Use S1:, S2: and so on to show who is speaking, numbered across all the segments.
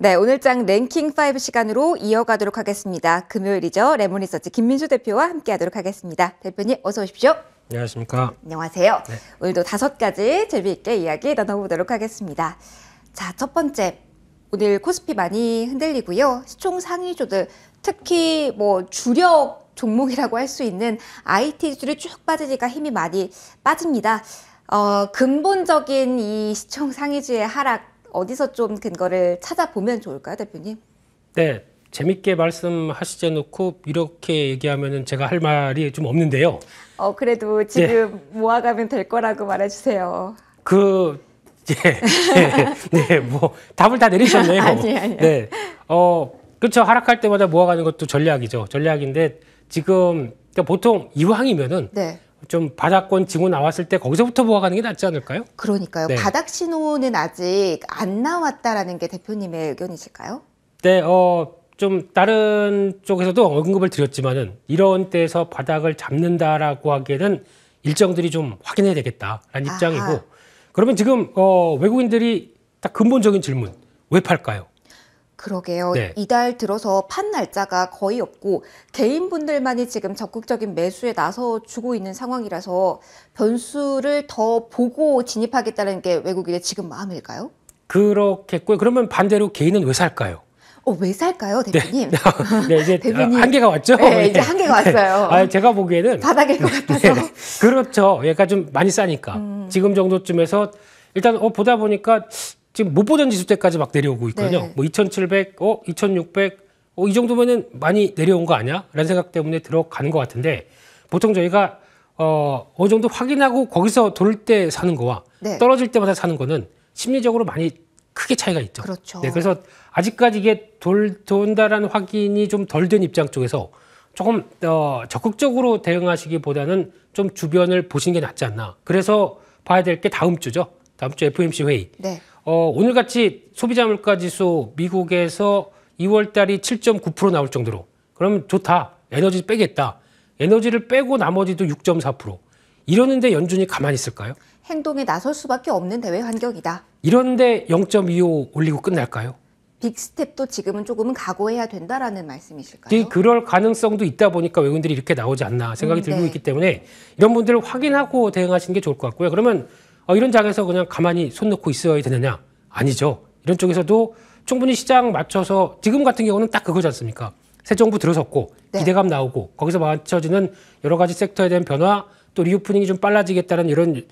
S1: 네, 오늘 장 랭킹 5 시간으로 이어가도록 하겠습니다. 금요일이죠. 레몬리서치 김민수 대표와 함께하도록 하겠습니다. 대표님 어서 오십시오.
S2: 안녕하십니까.
S1: 안녕하세요.
S2: 네.
S1: 오늘도 5가지 재미있게 이야기 나눠보도록 하겠습니다. 자, 첫 번째. 오늘 코스피 많이 흔들리고요. 시총 상위주들 특히 뭐 주력 종목이라고 할 수 있는 IT주들이 쭉 빠지니까 힘이 많이 빠집니다. 근본적인 이 시총 상위주의 하락 어디서 좀 근거를 찾아보면 좋을까요, 대표님?
S2: 네, 재밌게 말씀하시지 놓고 이렇게 얘기하면은 제가 할 말이 좀 없는데요.
S1: 그래도 지금 모아가면 될 거라고 말해주세요.
S2: 뭐 답을 다 내리셨네요.
S1: 아니에요.
S2: 네, 그렇죠. 하락할 때마다 모아가는 것도 전략이죠. 전략인데 지금 그러니까 보통 이왕이면은
S1: 네.
S2: 좀 바닥권 징후 나왔을 때 거기서부터 모아가는 게 낫지 않을까요?
S1: 그러니까요.
S2: 네.
S1: 바닥 신호는 아직 안 나왔다라는 게 대표님의 의견이실까요?
S2: 네, 좀 다른 쪽에서도 언급을 드렸지만은 이런 때에서 바닥을 잡는다라고 하기에는 일정들이 좀 확인해야 되겠다라는 입장이고, 그러면 지금 외국인들이 딱 근본적인 질문, 왜 팔까요?
S1: 그러게요.
S2: 네.
S1: 이달 들어서 판 날짜가 거의 없고 개인분들만이 지금 적극적인 매수에 나서주고 있는 상황이라서 변수를 더 보고 진입하겠다는 게 외국인의 지금 마음일까요?
S2: 그렇겠고요. 그러면 반대로 개인은 왜 살까요?
S1: 왜 살까요, 대표님?
S2: 네, 이제
S1: 대표님.
S2: 한계가 왔죠?
S1: 네, 이제 한계가 왔어요.
S2: 제가 보기에는
S1: 바닥일 것 같아서.
S2: 네, 그렇죠. 얘가 좀 많이 싸니까. 지금 정도쯤에서 일단 보다 보니까 지금 못 보던 지수 때까지 막 내려오고 있거든요.
S1: 네.
S2: 뭐 2,700, 2,600, 이 정도면은 많이 내려온 거 아니야? 라는 생각 때문에 들어가는 것 같은데, 보통 저희가 어느 정도 확인하고 거기서 돌 때 사는 거와
S1: 네.
S2: 떨어질 때마다 사는 거는 심리적으로 많이 크게 차이가 있죠.
S1: 그렇죠.
S2: 네, 그래서 아직까지 이게 돈다라는 확인이 좀 덜 된 입장 쪽에서 조금 적극적으로 대응하시기보다는 좀 주변을 보시는 게 낫지 않나. 그래서 봐야 될 게 다음 주죠. 다음 주 FOMC 회의.
S1: 네.
S2: 오늘같이 소비자 물가 지수 미국에서 2월 달이 7.9% 나올 정도로, 그러면 좋다. 에너지 빼겠다. 에너지를 빼고 나머지도 6.4%. 이러는데 연준이 가만히 있을까요?
S1: 행동에 나설 수밖에 없는 대외 환경이다.
S2: 이런데 0.25 올리고 끝날까요?
S1: 빅스텝도 지금은 조금은 각오해야 된다라는 말씀이실까요?
S2: 그럴 가능성도 있다 보니까 외국인들이 이렇게 나오지 않나 생각이 들고
S1: 네.
S2: 있기 때문에 이런 분들을 확인하고 대응하시는 게 좋을 것 같고요. 그러면 이런 장에서 그냥 가만히 손 놓고 있어야 되느냐? 아니죠. 이런 쪽에서도 충분히 시장 맞춰서, 지금 같은 경우는 딱 그거지 않습니까? 새 정부 들어섰고
S1: 네.
S2: 기대감 나오고 거기서 맞춰지는 여러 가지 섹터에 대한 변화, 또 리오프닝이 좀 빨라지겠다는 이런,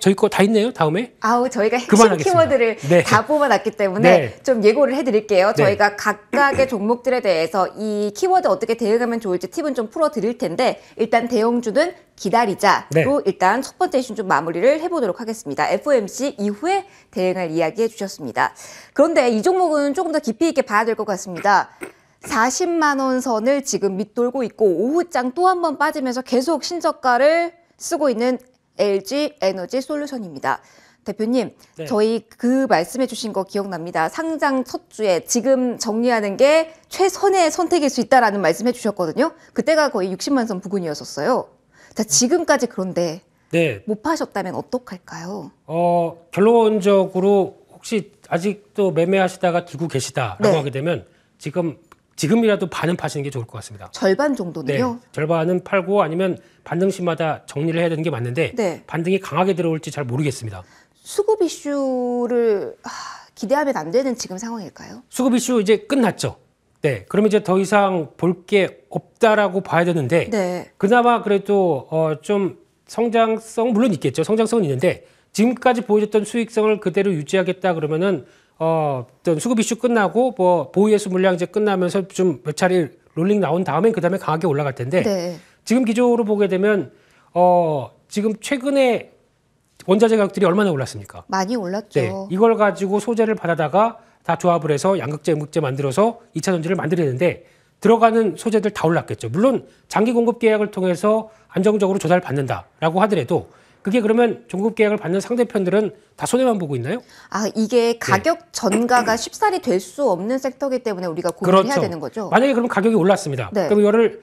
S2: 저희 거 다 있네요, 다음에?
S1: 저희가 핵심
S2: 그만하겠습니다.
S1: 키워드를
S2: 네.
S1: 다 뽑아놨기 때문에
S2: 네.
S1: 좀 예고를 해드릴게요.
S2: 네.
S1: 저희가 각각의 종목들에 대해서 이 키워드 어떻게 대응하면 좋을지 팁은 좀 풀어드릴 텐데, 일단 대형주는 기다리자로
S2: 네.
S1: 일단 첫 번째 이슈 좀 마무리를 해보도록 하겠습니다. FOMC 이후에 대응을 이야기해 주셨습니다. 그런데 이 종목은 조금 더 깊이 있게 봐야 될 것 같습니다. 40만 원 선을 지금 밑돌고 있고 오후장 또 한 번 빠지면서 계속 신저가를 쓰고 있는 LG 에너지 솔루션입니다. 대표님,
S2: 네.
S1: 저희 그 말씀해 주신 거 기억납니다. 상장 첫 주에 지금 정리하는 게 최선의 선택일 수 있다라는 말씀해 주셨거든요. 그때가 거의 60만 선 부근이었었어요. 자, 지금까지 그런데
S2: 네.
S1: 못 파셨다면 어떡할까요?
S2: 결론적으로 혹시 아직도 매매하시다가 들고 계시다라고
S1: 네.
S2: 하게 되면 지금이라도 반은 파시는 게 좋을 것 같습니다.
S1: 절반
S2: 네,
S1: 정도는요?
S2: 절반은 팔고 아니면 반등시마다 정리를 해야 되는 게 맞는데
S1: 네.
S2: 반등이 강하게 들어올지 잘 모르겠습니다.
S1: 수급 이슈를 기대하면 안 되는 지금 상황일까요?
S2: 수급 이슈 이제 끝났죠. 네, 그러면 이제 더 이상 볼 게 없다라고 봐야 되는데
S1: 네.
S2: 그나마 그래도 좀 성장성 물론 있겠죠. 성장성은 있는데 지금까지 보여줬던 수익성을 그대로 유지하겠다 그러면은 어떤 수급 이슈 끝나고 뭐 보유예수 물량 이제 끝나면서 좀 몇 차례 롤링 나온 다음에 그다음에 강하게 올라갈 텐데
S1: 네.
S2: 지금 기조로 보게 되면 지금 최근에 원자재 가격들이 얼마나 올랐습니까?
S1: 많이 올랐죠.
S2: 네, 이걸 가지고 소재를 받아다가 다 조합을 해서 양극재, 음극재 만들어서 2차 전지를 만들어내는데 들어가는 소재들 다 올랐겠죠. 물론 장기 공급 계약을 통해서 안정적으로 조달받는다라고 하더라도 그게 그러면 공급 계약을 받는 상대편들은 다 손해만 보고 있나요?
S1: 이게 가격 전가가 쉽사리 될 수 없는 섹터이기 때문에 우리가 고민을 해야 되는 거죠.
S2: 만약에 그럼 가격이 올랐습니다.
S1: 네.
S2: 그럼 이거를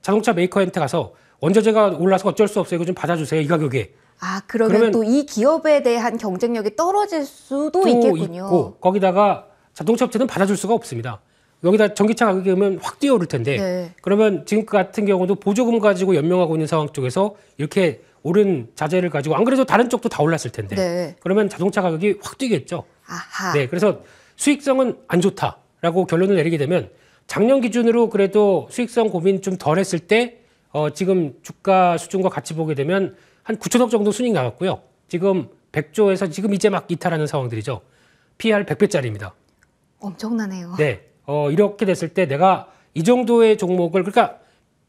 S2: 자동차 메이커한테 가서 원자재가 올라서 어쩔 수 없어요. 이거 좀 받아주세요. 이 가격에.
S1: 그러면 또 이 기업에 대한 경쟁력이 떨어질 수도 있겠군요.
S2: 있고 거기다가 자동차 업체는 받아줄 수가 없습니다. 여기다 전기차 가격이 오면 확 뛰어오를 텐데
S1: 네.
S2: 그러면 지금 같은 경우도 보조금 가지고 연명하고 있는 상황 쪽에서 이렇게 오른 자재를 가지고 안 그래도 다른 쪽도 다 올랐을 텐데
S1: 네.
S2: 그러면 자동차 가격이 확 뛰겠죠.
S1: 아하.
S2: 네, 그래서 수익성은 안 좋다라고 결론을 내리게 되면 작년 기준으로 그래도 수익성 고민 좀 덜 했을 때 지금 주가 수준과 같이 보게 되면 한 9천억 정도 순이익 나왔고요. 지금 100조에서 지금 이제 막 이탈하는 상황들이죠. PR 100배짜리입니다.
S1: 엄청나네요.
S2: 네, 이렇게 됐을 때 내가 이 정도의 종목을 그러니까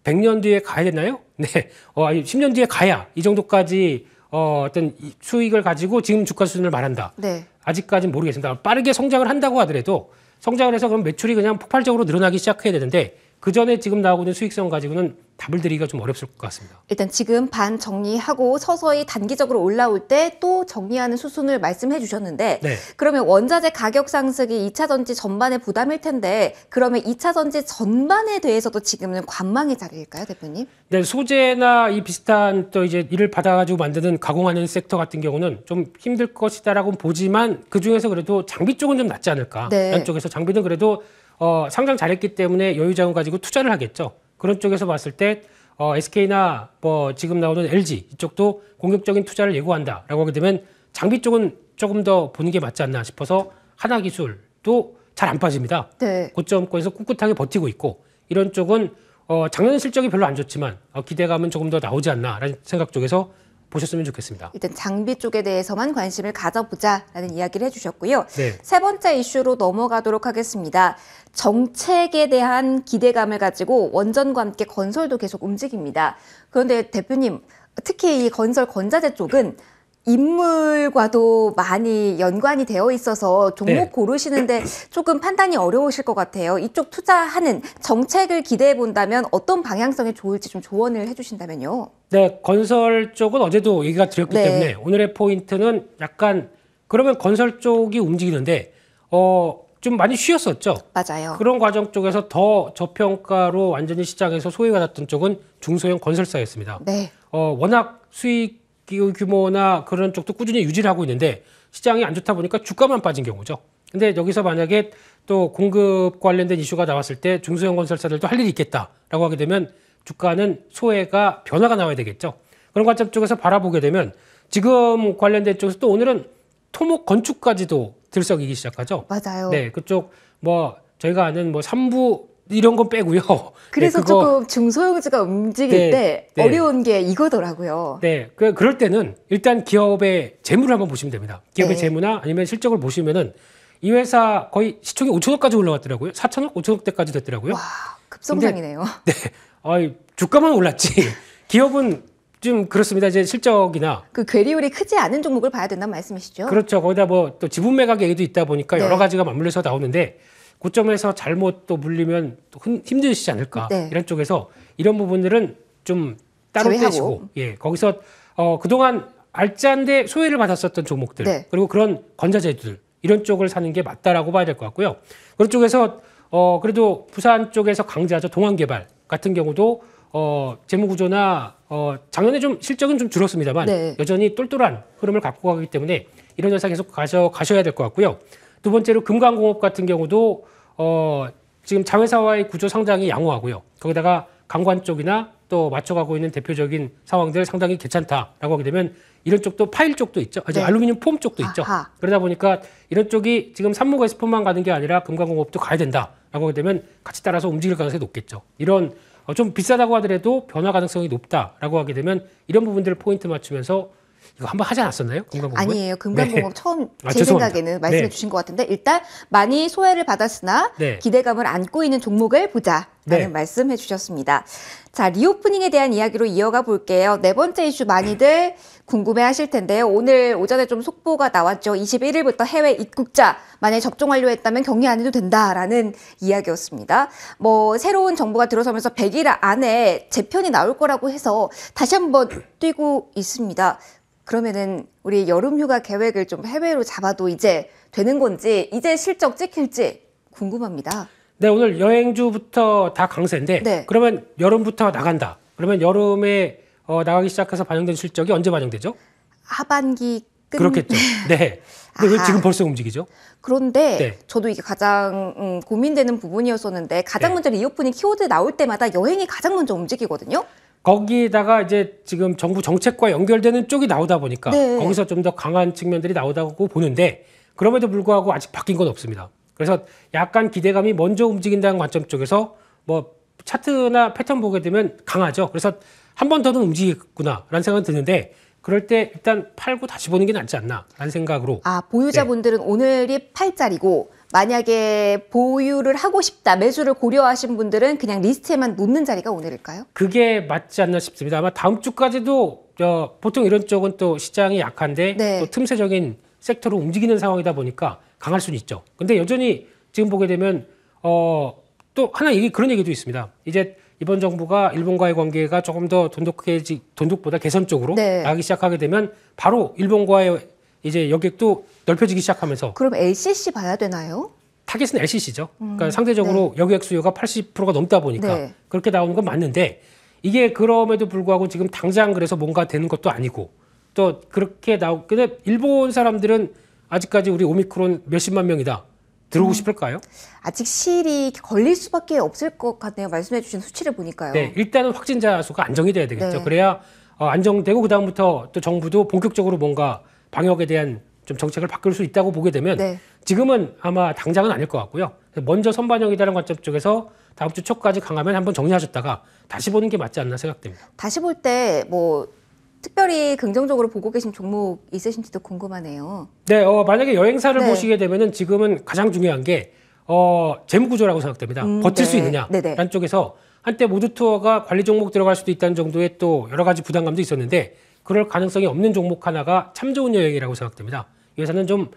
S2: 100년 뒤에 가야 되나요? 네, 아니 10년 뒤에 가야 이 정도까지 어떤 수익을 가지고 지금 주가 수준을 말한다.
S1: 네.
S2: 아직까지는 모르겠습니다. 빠르게 성장을 한다고 하더라도 성장을 해서 그럼 매출이 그냥 폭발적으로 늘어나기 시작해야 되는데 그 전에 지금 나오고 있는 수익성 가지고는 답을 드리기가 좀 어렵을 것 같습니다.
S1: 일단 지금 반 정리하고 서서히 단기적으로 올라올 때 또 정리하는 수순을 말씀해 주셨는데
S2: 네.
S1: 그러면 원자재 가격 상승이 2차 전지 전반의 부담일 텐데 그러면 2차 전지 전반에 대해서도 지금은 관망의 자리일까요, 대표님?
S2: 네, 소재나 이 비슷한 또 이제 일을 받아가지고 만드는 가공하는 섹터 같은 경우는 좀 힘들 것이다라고 보지만 그 중에서 그래도 장비 쪽은 좀 낫지 않을까.
S1: 네.
S2: 이런 쪽에서 장비는 그래도 상장 잘했기 때문에 여유 자금 가지고 투자를 하겠죠. 그런 쪽에서 봤을 때 SK나 뭐 지금 나오는 LG 이쪽도 공격적인 투자를 예고한다라고 하게 되면 장비 쪽은 조금 더 보는 게 맞지 않나 싶어서 하나기술도 잘 안 빠집니다.
S1: 네.
S2: 고점권에서 꿋꿋하게 버티고 있고 이런 쪽은 작년 실적이 별로 안 좋지만 기대감은 조금 더 나오지 않나라는 생각 쪽에서 보셨으면 좋겠습니다.
S1: 일단 장비 쪽에 대해서만 관심을 가져보자라는 이야기를 해주셨고요.
S2: 네.
S1: 세 번째 이슈로 넘어가도록 하겠습니다. 정책에 대한 기대감을 가지고 원전과 함께 건설도 계속 움직입니다. 그런데 대표님, 특히 이 건설 건자재 쪽은 인물과도 많이 연관이 되어 있어서 종목
S2: 네.
S1: 고르시는데 조금 판단이 어려우실 것 같아요. 이쪽 투자하는 정책을 기대해 본다면 어떤 방향성이 좋을지 좀 조언을 해주신다면요.
S2: 네, 건설 쪽은 어제도 얘기가 드렸기
S1: 네.
S2: 때문에 오늘의 포인트는 약간 그러면 건설 쪽이 움직이는데 좀 많이 쉬었었죠.
S1: 맞아요.
S2: 그런 과정 쪽에서 더 저평가로 완전히 시장에서 소외받았던 쪽은 중소형 건설사였습니다.
S1: 네.
S2: 워낙 수익 규모나 그런 쪽도 꾸준히 유지를 하고 있는데 시장이 안 좋다 보니까 주가만 빠진 경우죠. 근데 여기서 만약에 또 공급 관련된 이슈가 나왔을 때 중소형 건설사들도 할 일이 있겠다라고 하게 되면 주가는 소외가 변화가 나와야 되겠죠. 그런 관점 쪽에서 바라보게 되면 지금 관련된 쪽에서 또 오늘은 토목 건축까지도 들썩이기 시작하죠.
S1: 맞아요.
S2: 네, 그쪽 뭐 저희가 아는 뭐 삼부 이런 건 빼고요.
S1: 그래서
S2: 네, 그거,
S1: 조금 중소형주가 움직일
S2: 네,
S1: 때
S2: 네.
S1: 어려운 게 이거더라고요.
S2: 네, 그럴 때는 일단 기업의 재무를 한번 보시면 됩니다. 기업의
S1: 네.
S2: 재무나 아니면 실적을 보시면은 이 회사 거의 시총이 5천억까지 올라왔더라고요. 4천억, 5천억대까지 됐더라고요.
S1: 와, 급성장이네요.
S2: 네, 주가만 올랐지. 기업은 좀 그렇습니다. 이제 실적이나
S1: 그 괴리율이 크지 않은 종목을 봐야 된다는 말씀이시죠?
S2: 그렇죠. 거기다 뭐 또 지분 매각 얘기도 있다 보니까
S1: 네.
S2: 여러 가지가 맞물려서 나오는데 고점에서 잘못 또 물리면 또 힘드시지 않을까.
S1: 네.
S2: 이런 쪽에서 이런 부분들은 좀 따로
S1: 제외하고.
S2: 떼시고 예, 거기서 그동안 알짜인데 소외를 받았었던 종목들
S1: 네.
S2: 그리고 그런 건자재들 이런 쪽을 사는 게 맞다라고 봐야 될 것 같고요. 그런 쪽에서 그래도 부산 쪽에서 강자죠. 동안개발 같은 경우도 재무 구조나 작년에 좀 실적은 좀 줄었습니다만
S1: 네.
S2: 여전히 똘똘한 흐름을 갖고 가기 때문에 이런 현상 계속 가셔야 될 것 같고요. 두 번째로 금강공업 같은 경우도 지금 자회사와의 구조 상당히 양호하고요. 거기다가 강관 쪽이나 또 맞춰가고 있는 대표적인 상황들 상당히 괜찮다라고 하게 되면 이런 쪽도 파일 쪽도 있죠.
S1: 네.
S2: 알루미늄 폼 쪽도 있죠.
S1: 아하.
S2: 그러다 보니까 이런 쪽이 지금 산목 에스폰만 가는 게 아니라 금강공업도 가야 된다라고 하게 되면 같이 따라서 움직일 가능성이 높겠죠. 이런 좀 비싸다고 하더라도 변화 가능성이 높다라고 하게 되면 이런 부분들을 포인트 맞추면서 이거 한번 하지 않았었나요? 금강공업?
S1: 아니에요. 금강공업
S2: 네.
S1: 처음
S2: 아,
S1: 제
S2: 죄송합니다.
S1: 생각에는 말씀해
S2: 네.
S1: 주신 것 같은데 일단 많이 소외를 받았으나
S2: 네.
S1: 기대감을 안고 있는 종목을 보자라는
S2: 네.
S1: 말씀해 주셨습니다. 자, 리오프닝에 대한 이야기로 이어가 볼게요. 네 번째 이슈 많이들 궁금해 하실 텐데요. 오늘 오전에 좀 속보가 나왔죠. 21일부터 해외 입국자 만약에 접종 완료했다면 격리 안 해도 된다라는 이야기였습니다. 뭐 새로운 정부가 들어서면서 100일 안에 재편이 나올 거라고 해서 다시 한번 뛰고 있습니다. 그러면은 우리 여름 휴가 계획을 좀 해외로 잡아도 이제 되는 건지 이제 실적 찍힐지 궁금합니다.
S2: 네, 오늘 여행주부터 다 강세인데
S1: 네.
S2: 그러면 여름부터 나간다. 그러면 여름에 나가기 시작해서 반영된 실적이 언제 반영되죠?
S1: 하반기까지
S2: 그렇겠죠. 네. 근데 왜
S1: 아하.
S2: 지금 벌써 움직이죠?
S1: 그런데
S2: 네.
S1: 저도 이게 가장 고민되는 부분이었었는데 가장
S2: 네.
S1: 먼저 리오프닝 키워드 나올 때마다 여행이 가장 먼저 움직이거든요.
S2: 거기다가 이제 지금 정부 정책과 연결되는 쪽이 나오다 보니까
S1: 네.
S2: 거기서 좀 더 강한 측면들이 나오다고 보는데 그럼에도 불구하고 아직 바뀐 건 없습니다. 그래서 약간 기대감이 먼저 움직인다는 관점 쪽에서 뭐 차트나 패턴 보게 되면 강하죠. 그래서 한 번 더는 움직이겠구나라는 생각은 드는데 그럴 때 일단 팔고 다시 보는 게 낫지 않나라는 생각으로
S1: 보유자분들은 오늘이 팔자리고 만약에 보유를 하고 싶다, 매수를 고려하신 분들은 그냥 리스트에만 놓는 자리가 오늘일까요?
S2: 그게 맞지 않나 싶습니다. 아마 다음 주까지도 보통 이런 쪽은 또 시장이 약한데
S1: 네.
S2: 또 틈새적인 섹터로 움직이는 상황이다 보니까 강할 수는 있죠. 근데 여전히 지금 보게 되면 또 하나 그런 얘기도 있습니다. 이제 이번 정부가 일본과의 관계가 조금 더 돈독보다 개선 쪽으로
S1: 네.
S2: 나가기 시작하게 되면 바로 일본과의 이제 여객도 넓혀지기 시작하면서
S1: 그럼 LCC 봐야 되나요?
S2: 타겟은 LCC죠. 그러니까 상대적으로 여객 수요가 80%가 넘다 보니까
S1: 네.
S2: 그렇게 나오는 건 맞는데 이게 그럼에도 불구하고 지금 당장 그래서 뭔가 되는 것도 아니고 또 그렇게 근데 일본 사람들은 아직까지 우리 오미크론 몇십만 명이다. 들어오고 싶을까요?
S1: 아직 실이 걸릴 수밖에 없을 것 같네요. 말씀해 주신 수치를 보니까요.
S2: 네, 일단은 확진자 수가 안정이 돼야 되겠죠.
S1: 네.
S2: 그래야 안정되고 그다음부터 또 정부도 본격적으로 뭔가 방역에 대한 좀 정책을 바꿀 수 있다고 보게 되면
S1: 네.
S2: 지금은 아마 당장은 아닐 것 같고요. 먼저 선반영이라는 관점 쪽에서 다음 주 초까지 강하면 한번 정리하셨다가 다시 보는 게 맞지 않나 생각됩니다.
S1: 다시 볼 때 뭐 특별히 긍정적으로 보고 계신 종목 있으신지도 궁금하네요.
S2: 네, 만약에 여행사를
S1: 네.
S2: 보시게 되면은 지금은 가장 중요한 게 재무 구조라고 생각됩니다. 버틸
S1: 네.
S2: 수 있느냐라는
S1: 네네.
S2: 쪽에서 한때 모두 투어가 관리 종목 들어갈 수도 있다는 정도의 또 여러 가지 부담감도 있었는데 그럴 가능성이 없는 종목 하나가 참 좋은 여행이라고 생각됩니다. 이 회사는 좀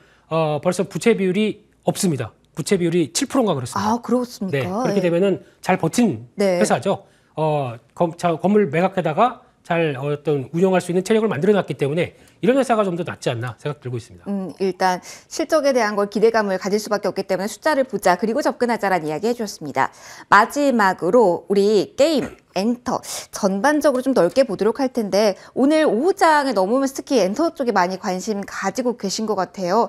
S2: 벌써 부채 비율이 없습니다. 부채 비율이 7%인가 그렇습니다.
S1: 아, 그렇습니까?
S2: 네, 그렇게 되면은 잘 버틴
S1: 네.
S2: 회사죠. 건물 매각해다가 잘 어떤 운영할 수 있는 체력을 만들어놨기 때문에 이런 회사가 좀 더 낫지 않나 생각 들고 있습니다.
S1: 일단 실적에 대한 걸 기대감을 가질 수밖에 없기 때문에 숫자를 보자 그리고 접근하자라는 이야기 해주셨습니다. 마지막으로 우리 게임 엔터 전반적으로 좀 넓게 보도록 할 텐데 오늘 오후장에 넘으면서 특히 엔터 쪽에 많이 관심 가지고 계신 것 같아요.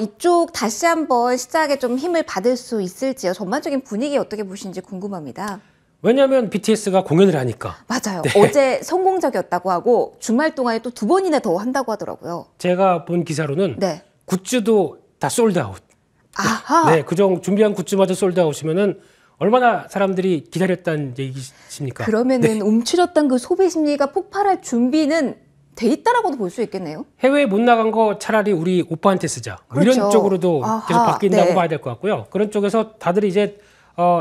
S1: 이쪽 다시 한번 시작에 좀 힘을 받을 수 있을지요. 전반적인 분위기 어떻게 보시는지 궁금합니다.
S2: 왜냐하면 BTS가 공연을 하니까.
S1: 맞아요. 어제 성공적이었다고 하고 주말 동안에 또 2번이나 더 한다고 하더라고요.
S2: 제가 본 기사로는
S1: 네.
S2: 굿즈도 다 솔드아웃.
S1: 아하.
S2: 네, 그중 준비한 굿즈마저 솔드아웃이면은 얼마나 사람들이 기다렸다는 얘기십니까?
S1: 그러면은 움츠렸던 그 소비 심리가 폭발할 준비는 돼 있다라고도 볼 수 있겠네요.
S2: 해외에 못 나간 거 차라리 우리 오빠한테 쓰자. 뭐
S1: 그렇죠.
S2: 이런 쪽으로도
S1: 아하,
S2: 계속 바뀐다고
S1: 네.
S2: 봐야 될 것 같고요. 그런 쪽에서 다들 이제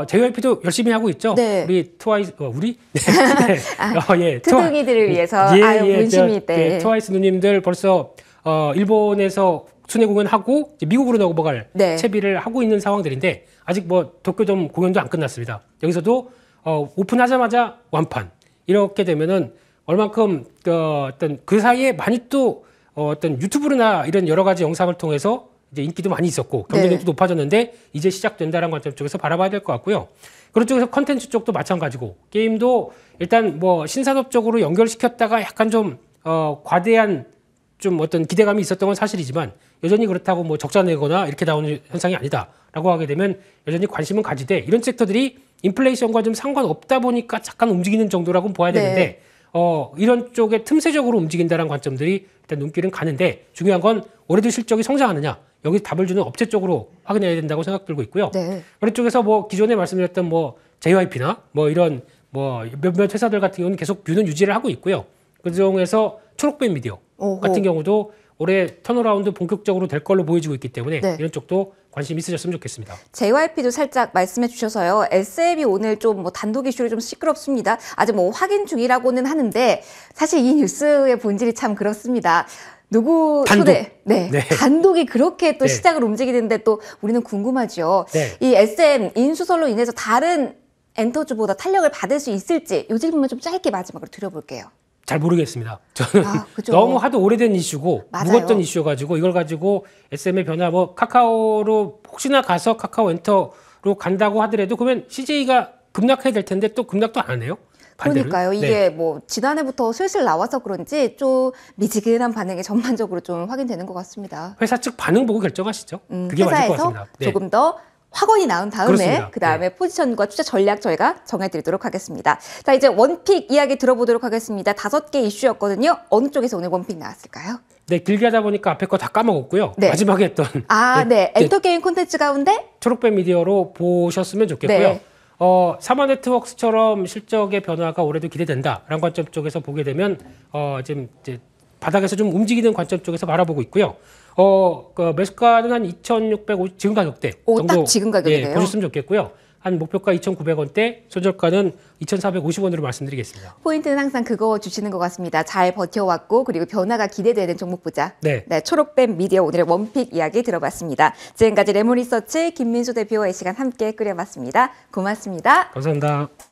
S2: JYP도 열심히 하고 있죠.
S1: 네.
S2: 우리 트와이스 우리 네. 예.
S1: 트둥이들을 위해서 문심이 때.
S2: 트와이스 누님들 벌써 일본에서 순회 공연하고 이제 미국으로 넘어갈
S1: 네.
S2: 채비를 하고 있는 상황들인데 아직 뭐 도쿄돔 공연도 안 끝났습니다. 여기서도 오픈하자마자 완판. 이렇게 되면은 얼만큼 어떤 그 사이에 많이 또 어떤 유튜브나 이런 여러 가지 영상을 통해서 이제 인기도 많이 있었고 경쟁력도
S1: 네.
S2: 높아졌는데 이제 시작된다는 관점 쪽에서 바라봐야 될 것 같고요. 그런 쪽에서 컨텐츠 쪽도 마찬가지고 게임도 일단 뭐 신산업적으로 연결시켰다가 약간 좀 과대한 좀 어떤 기대감이 있었던 건 사실이지만 여전히 그렇다고 뭐 적자 내거나 이렇게 나오는 현상이 아니다라고 하게 되면 여전히 관심은 가지되 이런 섹터들이 인플레이션과 좀 상관없다 보니까 잠깐 움직이는 정도라고 봐야 되는데
S1: 네.
S2: 이런 쪽에 틈새적으로 움직인다는 관점들이 일단 눈길은 가는데 중요한 건 올해도 실적이 성장하느냐 여기 답을 주는 업체 쪽으로 확인해야 된다고 생각 들고 있고요.
S1: 네.
S2: 그런 쪽에서 뭐 기존에 말씀드렸던 뭐 JYP나 뭐 이런 뭐 몇몇 회사들 같은 경우는 계속 뷰는 유지를 하고 있고요. 그 중에서 초록뱀 미디어
S1: 오호.
S2: 같은 경우도 올해 턴어라운드 본격적으로 될 걸로 보여지고 있기 때문에
S1: 네.
S2: 이런 쪽도 관심 있으셨으면 좋겠습니다.
S1: JYP도 살짝 말씀해 주셔서요. SM이 오늘 좀 뭐 단독 이슈로 좀 시끄럽습니다. 아직 뭐 확인 중이라고는 하는데 사실 이 뉴스의 본질이 참 그렇습니다. 누구
S2: 단독.
S1: 손에
S2: 네.
S1: 단독이 그렇게 또
S2: 네.
S1: 시장을 움직이는데 또 우리는 궁금하죠.
S2: 네.
S1: 이 SM 인수설로 인해서 다른 엔터주보다 탄력을 받을 수 있을지 이 질문만 좀 짧게 마지막으로 드려볼게요.
S2: 잘 모르겠습니다. 저는
S1: 그죠.
S2: 너무 하도 오래된 이슈고
S1: 맞아요.
S2: 묵었던 이슈여가지고 이걸 가지고 SM의 변화 뭐 카카오로 혹시나 가서 카카오 엔터로 간다고 하더라도 그러면 CJ가 급락해야 될 텐데 또 급락도 안 하네요. 반대로.
S1: 그러니까요. 이게 뭐 지난해부터 슬슬 나와서 그런지 좀 미지근한 반응이 전반적으로 좀 확인되는 것 같습니다.
S2: 회사 측 반응 보고 결정하시죠. 그게 맞을 것
S1: 회사에서
S2: 같습니다. 네.
S1: 조금 더 확언이 나온 다음에
S2: 그렇습니다.
S1: 그다음에 포지션과 투자 전략 저희가 정해드리도록 하겠습니다. 자, 이제 원픽 이야기 들어보도록 하겠습니다. 5개 이슈였거든요. 어느 쪽에서 오늘 원픽 나왔을까요?
S2: 네, 길게 하다 보니까 앞에 거 다 까먹었고요.
S1: 네.
S2: 마지막에 했던
S1: 네. 엔터게임 콘텐츠 가운데
S2: 초록뱀 미디어로 보셨으면 좋겠고요.
S1: 네.
S2: 사마 네트워크스처럼 실적의 변화가 올해도 기대된다라는 관점 쪽에서 보게 되면 지금 이제 바닥에서 좀 움직이는 관점 쪽에서 바라보고 있고요. 그 매수가는 한 2,650 지금 가격대 정도
S1: 딱 지금 가격이네요.
S2: 보셨으면 좋겠고요. 한 목표가 2,900원대, 손절가는 2,450원으로 말씀드리겠습니다.
S1: 포인트는 항상 그거 주시는 것 같습니다. 잘 버텨왔고 그리고 변화가 기대되는 종목 보자.
S2: 네.
S1: 초록뱀 미디어 오늘의 원픽 이야기 들어봤습니다. 지금까지 레몬리서치 김민수 대표와 이 시간 함께 꾸려봤습니다. 고맙습니다.
S2: 감사합니다.